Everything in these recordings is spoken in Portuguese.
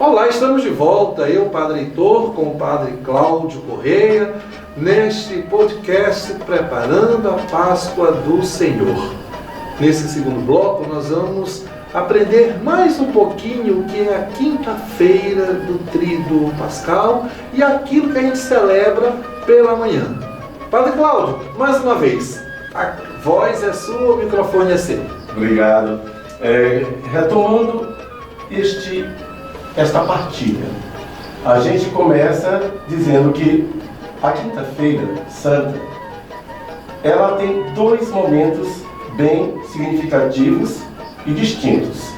Olá, estamos de volta, eu, Padre Heitor, com o Padre Cláudio Correia, neste podcast Preparando a Páscoa do Senhor. Nesse segundo bloco, nós vamos aprender mais um pouquinho o que é a quinta-feira do Tríduo Pascal e aquilo que a gente celebra pela manhã. Padre Cláudio, mais uma vez, a voz é sua, o microfone é seu. Obrigado. Retomando esta partilha, a gente começa dizendo que a Quinta-feira Santa, ela tem dois momentos bem significativos e distintos.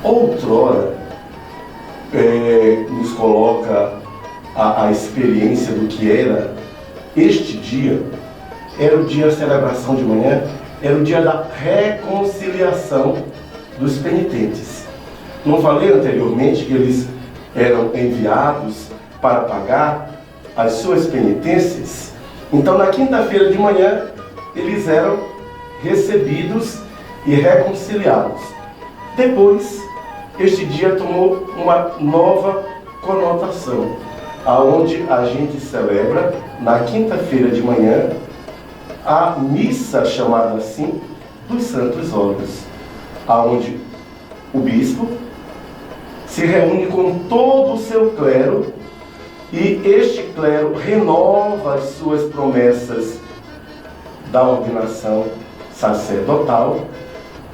Outrora, nos coloca a experiência do que era este dia. Era o dia da celebração de manhã, era o dia da reconciliação dos penitentes. Não falei anteriormente que eles eram enviados para pagar as suas penitências? Então, na quinta-feira de manhã, eles eram recebidos e reconciliados. Depois, este dia tomou uma nova conotação, aonde a gente celebra, na quinta-feira de manhã, a missa chamada assim dos Santos Óleos, aonde o bispo se reúne com todo o seu clero e este clero renova as suas promessas da ordenação sacerdotal,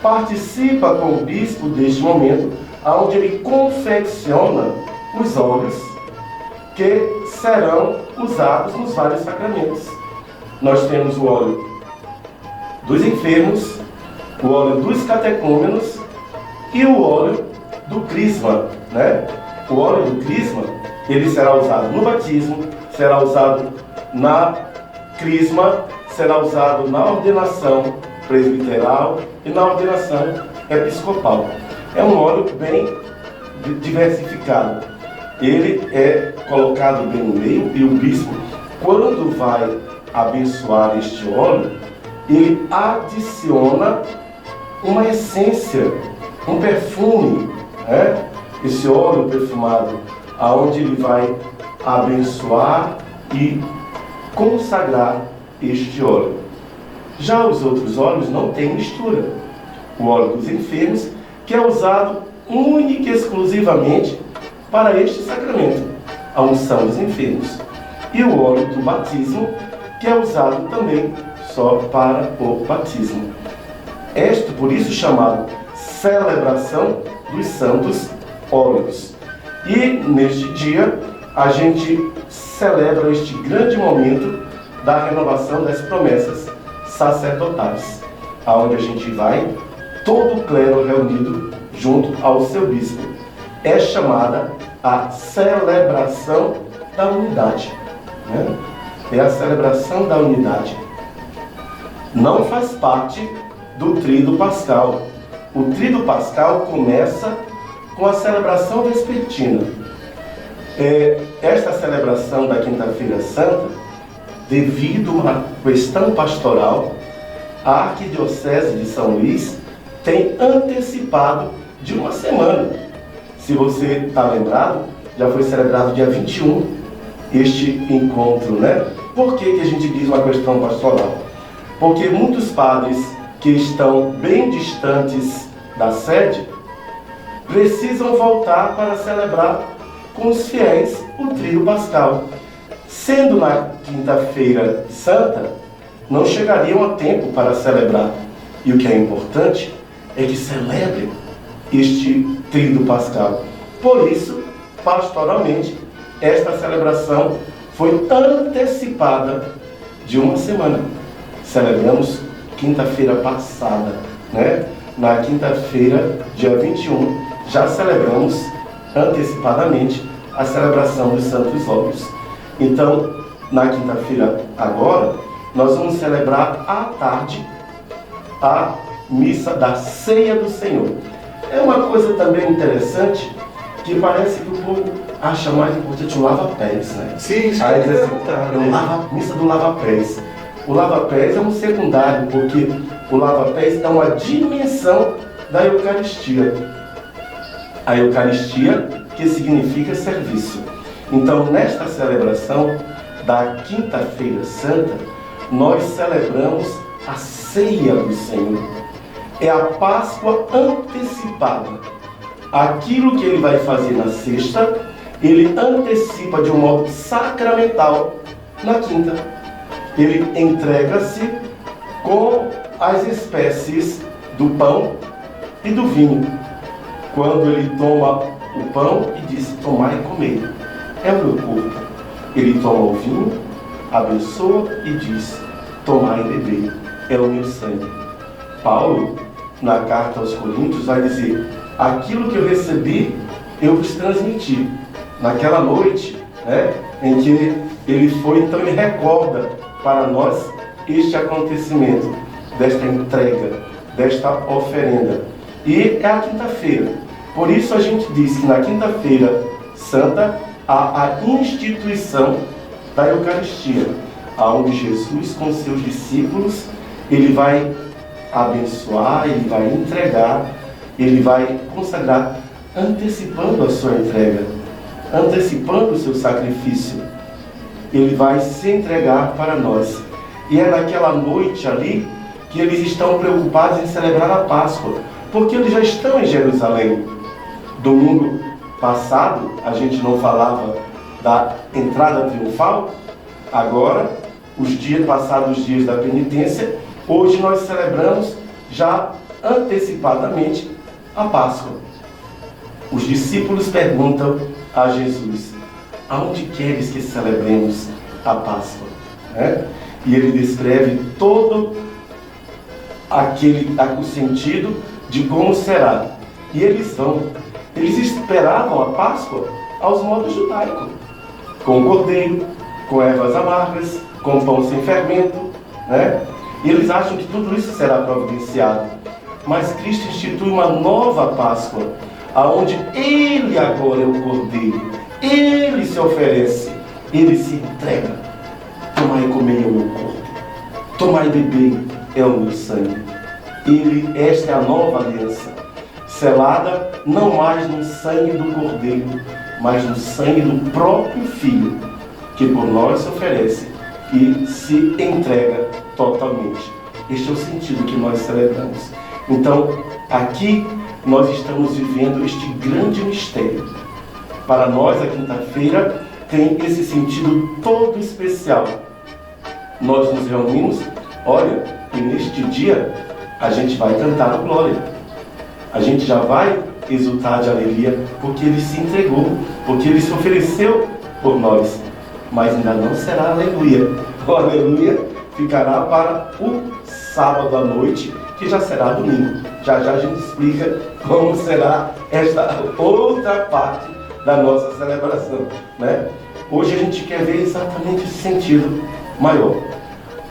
participa com o bispo deste momento, onde ele confecciona os óleos que serão usados nos vários sacramentos. Nós temos o óleo dos enfermos, o óleo dos catecúmenos e o óleo do crisma, né? O óleo do crisma, ele será usado no batismo, será usado na crisma, será usado na ordenação presbiteral e na ordenação episcopal. É um óleo bem diversificado. Ele é colocado bem no meio e o bispo, quando vai abençoar este óleo, ele adiciona uma essência, um perfume, né? Esse óleo perfumado, aonde ele vai abençoar e consagrar este óleo. Já os outros óleos não têm mistura. O óleo dos enfermos, que é usado única e exclusivamente para este sacramento, a unção dos enfermos. E o óleo do batismo, que é usado também só para o batismo. Por isso chamado celebração dos Santos Óleos. E neste dia a gente celebra este grande momento da renovação das promessas sacerdotais, aonde a gente vai, todo o clero reunido junto ao seu bispo. É chamada a celebração da unidade, né? É a celebração da unidade. Não faz parte do Tríduo Pascal. O Tríduo Pascal começa com a celebração vespertina. Esta celebração da Quinta-feira Santa, devido a uma questão pastoral, a Arquidiocese de São Luís tem antecipado de uma semana. Se você está lembrado, já foi celebrado dia 21 este encontro, né? Por que a gente diz uma questão pastoral? Porque muitos padres que estão bem distantes da sede precisam voltar para celebrar com os fiéis o Tríduo Pascal. Sendo na Quinta-feira Santa, não chegariam a tempo para celebrar. E o que é importante é que celebrem este Tríduo Pascal. Por isso, pastoralmente, esta celebração foi antecipada de uma semana. Celebramos quinta-feira passada, né? Na quinta-feira, dia 21, já celebramos antecipadamente a celebração dos Santos Óleos. Então, na quinta-feira agora, nós vamos celebrar à tarde a missa da Ceia do Senhor. É uma coisa também interessante, que parece que o povo acha mais importante o lava-pés, né? Sim, isso aí é diz assim, missa do lava-pés. O lava-pés é um secundário, porque o lava-pés é uma dimensão da Eucaristia. a Eucaristia, que significa serviço. Então, nesta celebração da Quinta-feira Santa, nós celebramos a ceia do Senhor. É a Páscoa antecipada. Aquilo que ele vai fazer na sexta, ele antecipa de um modo sacramental na quinta. Ele entrega-se com as espécies do pão e do vinho. Quando ele toma o pão e diz: tomai e comei, é o meu corpo. Ele toma o vinho, abençoa e diz: tomai e bebei, é o meu sangue. Paulo, na carta aos Coríntios, vai dizer: aquilo que eu recebi, eu vos transmiti. Naquela noite, em que ele foi, então ele recorda para nós este acontecimento, desta entrega, desta oferenda. E é a quinta-feira. Por isso a gente diz que na Quinta-feira Santa há a instituição da Eucaristia, onde Jesus, com seus discípulos, ele vai abençoar, ele vai entregar, ele vai consagrar, antecipando a sua entrega, antecipando o seu sacrifício. Ele vai se entregar para nós. E é naquela noite ali que eles estão preocupados em celebrar a Páscoa, porque eles já estão em Jerusalém. Domingo passado, a gente não falava da entrada triunfal. Agora, passados os dias da penitência, hoje nós celebramos já antecipadamente a Páscoa. Os discípulos perguntam a Jesus: aonde queres que celebremos a Páscoa? E ele descreve todo o sentido de como será. E eles esperavam a Páscoa aos modos judaicos, com cordeiro, com ervas amargas, com pão sem fermento, E eles acham que tudo isso será providenciado. Mas Cristo institui uma nova Páscoa, aonde Ele agora é o cordeiro, Ele se oferece, Ele se entrega. Tomai e comei é o meu corpo, tomai e bebei é o meu sangue. Esta é a nova aliança, selada não mais no sangue do cordeiro, mas no sangue do próprio Filho, que por nós se oferece e se entrega totalmente. Este é o sentido que nós celebramos. Então, aqui nós estamos vivendo este grande mistério. Para nós, a quinta-feira tem esse sentido todo especial. Nós nos reunimos, e neste dia a gente vai cantar o glória. A gente já vai exultar de alegria, porque Ele se entregou, porque Ele se ofereceu por nós. Mas ainda não será aleluia. O aleluia ficará para o sábado à noite, que já será domingo. Já a gente explica como será esta outra parte da nossa celebração, Hoje a gente quer ver exatamente esse sentido maior,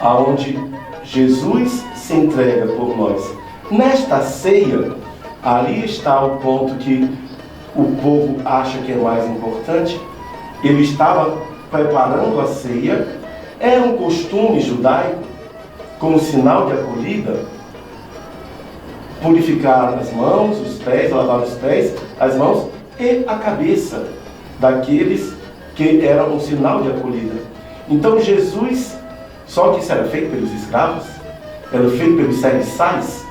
aonde Jesus se entrega por nós. Nesta ceia, ali está o ponto que o povo acha que é mais importante. Ele estava preparando a ceia. Era um costume judaico, como sinal de acolhida, purificar as mãos, os pés, lavar os pés, as mãos e a cabeça daqueles que eram um sinal de acolhida. Então Jesus, só que isso era feito pelos escravos, era feito pelos serviçais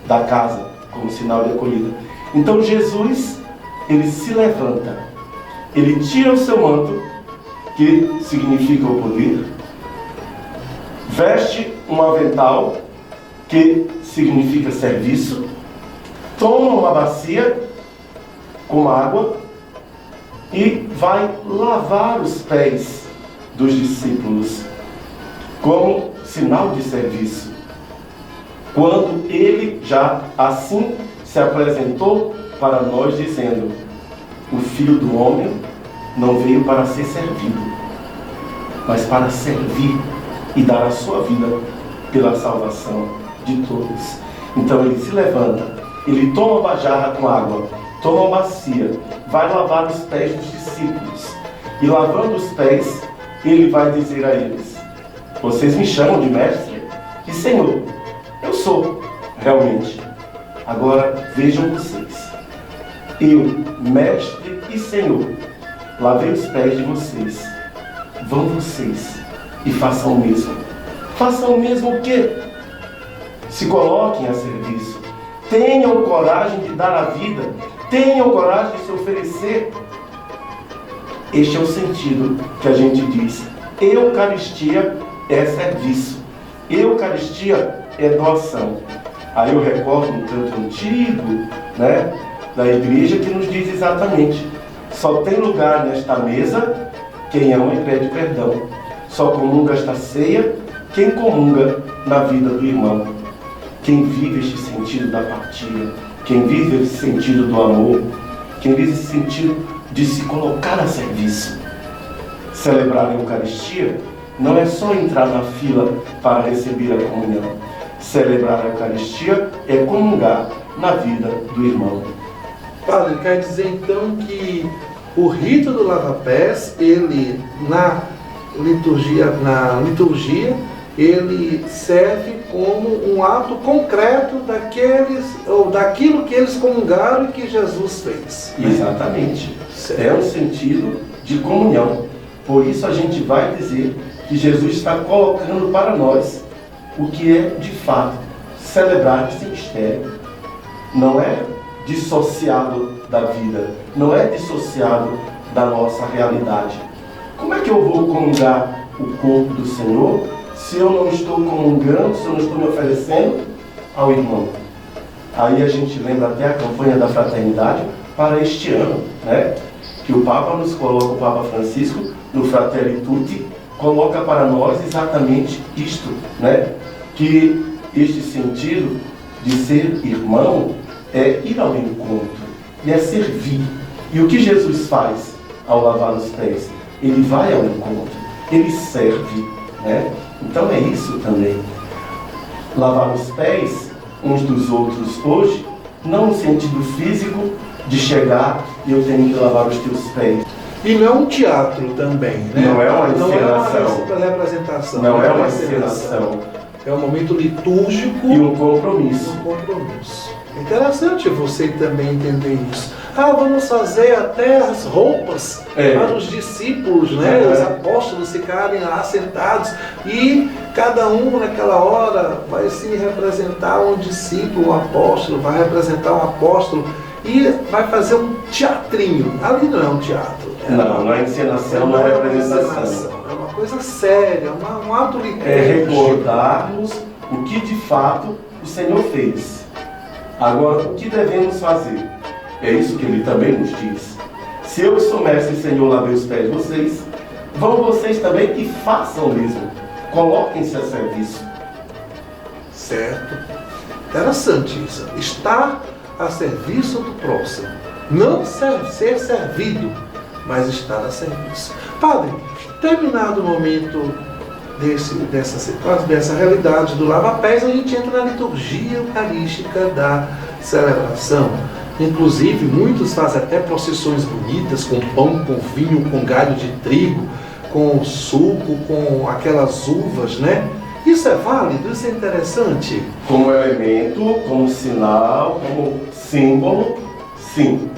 da casa, como sinal de acolhida. Então Jesus, ele se levanta, ele tira o seu manto, que significa o poder, veste um avental, que significa serviço, toma uma bacia com água e vai lavar os pés dos discípulos, como sinal de serviço. Quando ele já assim se apresentou para nós, dizendo: o Filho do Homem não veio para ser servido, mas para servir e dar a sua vida pela salvação de todos. Então ele se levanta, ele toma uma jarra com água, toma uma bacia, vai lavar os pés dos discípulos, e lavando os pés, ele vai dizer a eles: vocês me chamam de mestre e Senhor. Eu sou, realmente. Agora vejam vocês, eu, mestre e senhor, lavei os pés de vocês. Vão vocês e façam o mesmo. Façam o mesmo o quê? Se coloquem a serviço. Tenham coragem de dar a vida. Tenham coragem de se oferecer. Este é o sentido que a gente diz. Eucaristia é serviço. Eucaristia é doação. Aí eu recordo um canto antigo, né, da igreja que nos diz exatamente: só tem lugar nesta mesa quem ama e pede perdão. Só comunga esta ceia quem comunga na vida do irmão. Quem vive este sentido da partilha, quem vive esse sentido do amor, quem vive esse sentido de se colocar a serviço. Celebrar a Eucaristia não é só entrar na fila para receber a comunhão. Celebrar a Eucaristia é comungar na vida do irmão. Padre, quer dizer então que o rito do lava-pés, ele na liturgia, ele serve como um ato concreto daquilo que eles comungaram e que Jesus fez. Exatamente. É um sentido de comunhão. Por isso a gente vai dizer que Jesus está colocando para nós o que é de fato celebrar esse mistério. Não é dissociado da vida, não é dissociado da nossa realidade. Como é que eu vou comungar o corpo do Senhor se eu não estou comungando, se eu não estou me oferecendo ao irmão? Aí a gente lembra até a campanha da fraternidade para este ano, né? Que o Papa nos coloca, o Papa Francisco, no Fratelli Tutti, coloca para nós exatamente isto, né? Que este sentido de ser irmão é ir ao encontro, e é servir. E o que Jesus faz ao lavar os pés? Ele vai ao encontro, ele serve, né? Então é isso também. Lavar os pés uns dos outros hoje, não no sentido físico de chegar e eu tenho que lavar os teus pés. E não é um teatro também, né? Não é uma encenação. Não é uma representação. Não é uma encenação. É um momento litúrgico e um compromisso. Interessante você também entender isso. Vamos fazer até as roupas para os discípulos, né? Os apóstolos ficarem lá sentados e cada um naquela hora vai se representar um discípulo, um apóstolo, vai representar um apóstolo e vai fazer um teatrinho. Ali não é um teatro. Não é encenação, não é representação. É uma coisa séria, um ato litúrgico. É recordarmos o que de fato o Senhor fez. Agora, o que devemos fazer? É isso que ele também nos diz. Se eu sou mestre e Senhor, lavei os pés de vocês, vão vocês também e façam o mesmo. Coloquem-se a serviço. Certo. Interessante isso. Estar a serviço do próximo. Não ser servido, mas estar a serviço. Padre, terminado o momento dessa realidade do lava-pés, a gente entra na liturgia eucarística da celebração. Inclusive, muitos fazem até procissões bonitas, com pão, com vinho, com galho de trigo, com suco, com aquelas uvas, né? Isso é válido? Isso é interessante? Como elemento, como sinal, como símbolo, sim.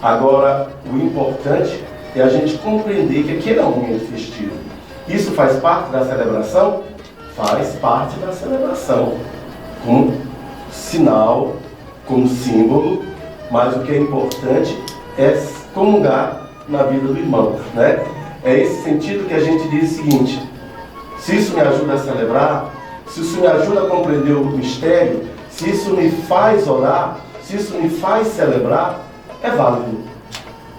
Agora, o importante é a gente compreender que aquele é um momento festivo. Isso faz parte da celebração? Faz parte da celebração. Como sinal, como símbolo, mas o que é importante é comungar na vida do irmão, né? É esse sentido que a gente diz o seguinte: se isso me ajuda a celebrar, se isso me ajuda a compreender o mistério, se isso me faz orar, se isso me faz celebrar, é válido.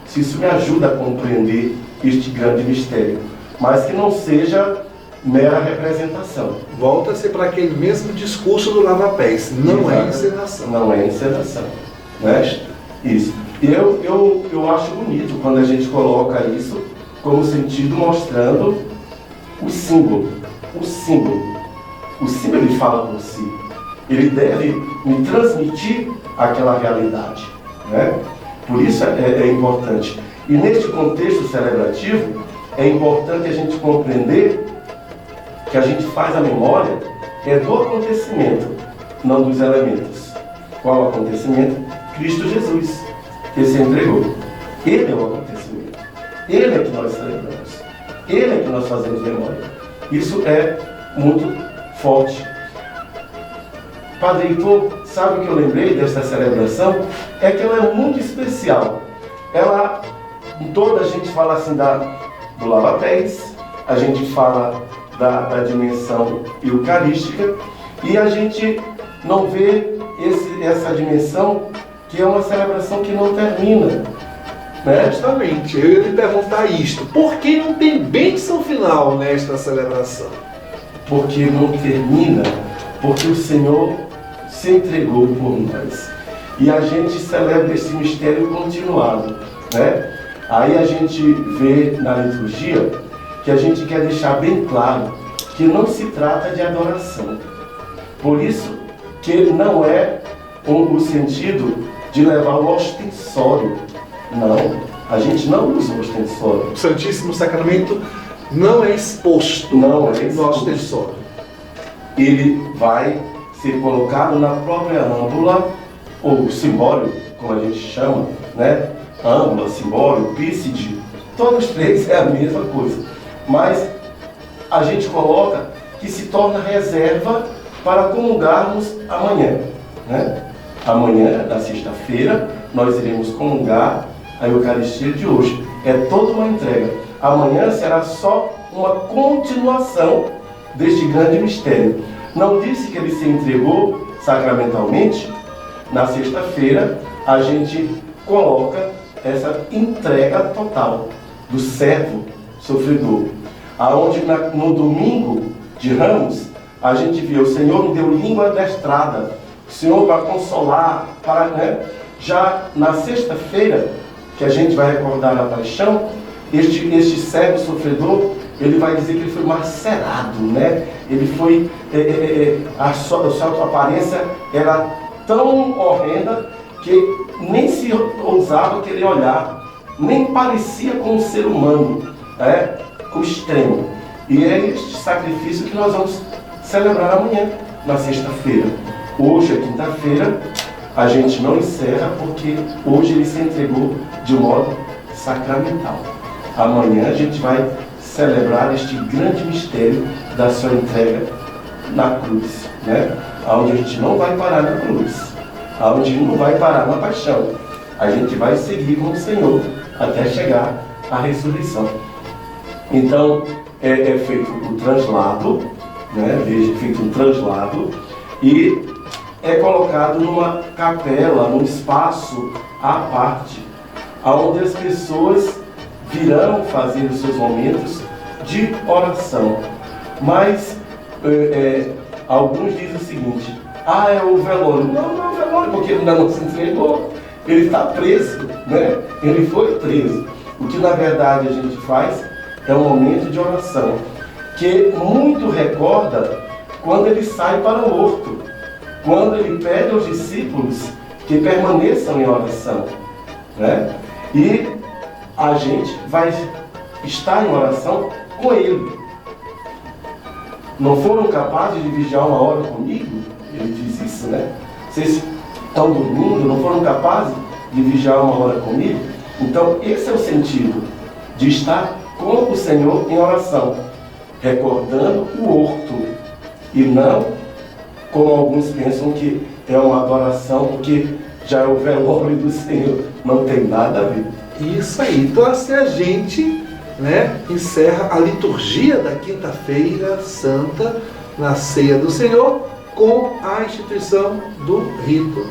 Se isso me ajuda a compreender este grande mistério, mas que não seja mera representação. Volta-se para aquele mesmo discurso do lava-pés. Não é encenação. Não é encenação, né? Isso. E eu acho bonito quando a gente coloca isso como sentido mostrando o símbolo. O símbolo. O símbolo, ele fala por si. Ele deve me transmitir aquela realidade, né? Por isso é importante. E neste contexto celebrativo, é importante a gente compreender que a gente faz a memória do acontecimento, não dos elementos. Qual acontecimento? Cristo Jesus. que se entregou. Ele é o acontecimento. Ele é que nós celebramos. Ele é que nós fazemos memória. Isso é muito forte. Padre Heitor, sabe o que eu lembrei dessa celebração? É que ela é muito especial. Ela, toda a gente fala assim do lava-pés, a gente fala da dimensão eucarística, e a gente não vê essa dimensão que é uma celebração que não termina. Né? Justamente, eu ia lhe perguntar isto. Por que não tem bênção final nesta celebração? Porque não termina, porque o Senhor se entregou por nós. E a gente celebra esse mistério continuado. Né? Aí a gente vê na liturgia que a gente quer deixar bem claro que não se trata de adoração. Por isso que não é o sentido de levar o ostensório. Não, a gente não usa o ostensório. O Santíssimo Sacramento não é exposto no ostensório. Ele vai ser colocado na própria âmbula, ou simbólio, como a gente chama, né? Âmbula, simbólio, pícide, todos os três é a mesma coisa. Mas a gente coloca que se torna reserva para comungarmos amanhã. Né? Amanhã, na sexta-feira, nós iremos comungar a Eucaristia de hoje. É toda uma entrega. Amanhã será só uma continuação deste grande mistério. Não disse que ele se entregou sacramentalmente? Na sexta-feira, a gente coloca essa entrega total do servo sofredor. Aonde no domingo de Ramos, a gente vê o Senhor me deu língua adestrada, o Senhor vai consolar, né? Já na sexta-feira, que a gente vai recordar a paixão, este servo sofredor, ele vai dizer que ele foi macerado, né? Ele foi, a sua aparência era tão horrenda que nem se ousava querer olhar, nem parecia com um ser humano, né? O extremo. E é este sacrifício que nós vamos celebrar amanhã, na sexta-feira. Hoje é quinta-feira, a gente não encerra porque hoje ele se entregou de modo sacramental. Amanhã a gente vai celebrar este grande mistério da sua entrega na cruz, né? Onde a gente não vai parar na cruz, onde não vai parar na paixão. A gente vai seguir com o Senhor até chegar à ressurreição. Então, é feito o translado, né? Veja, feito um translado, e é colocado numa capela, num espaço à parte, onde as pessoas virão fazer os seus momentos de oração. Mas alguns dizem o seguinte: é o velório. Não é o velório, porque ele ainda não se entregou. Ele está preso, né? Ele foi preso. O que na verdade a gente faz é um momento de oração, que muito recorda quando ele sai para o horto, quando ele pede aos discípulos que permaneçam em oração, né? E a gente vai estar em oração com ele. Não foram capazes de vigiar uma hora comigo? Ele diz isso, né? Vocês estão dormindo, não foram capazes de vigiar uma hora comigo? Então esse é o sentido de estar com o Senhor em oração, recordando o horto, e não como alguns pensam que é uma adoração porque já é o velório do Senhor. Não tem nada a ver. Isso aí. Então assim a gente, né, encerra a liturgia da quinta-feira santa na ceia do Senhor com a instituição do rito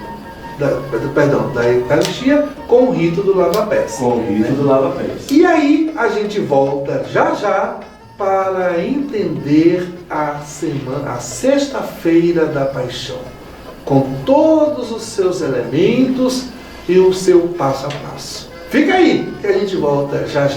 da Eucaristia, com o rito do lava-pés. Com o rito do lava-pés. E aí a gente volta já para entender a sexta-feira da paixão, com todos os seus elementos e o seu passo a passo. Fica aí que a gente volta já.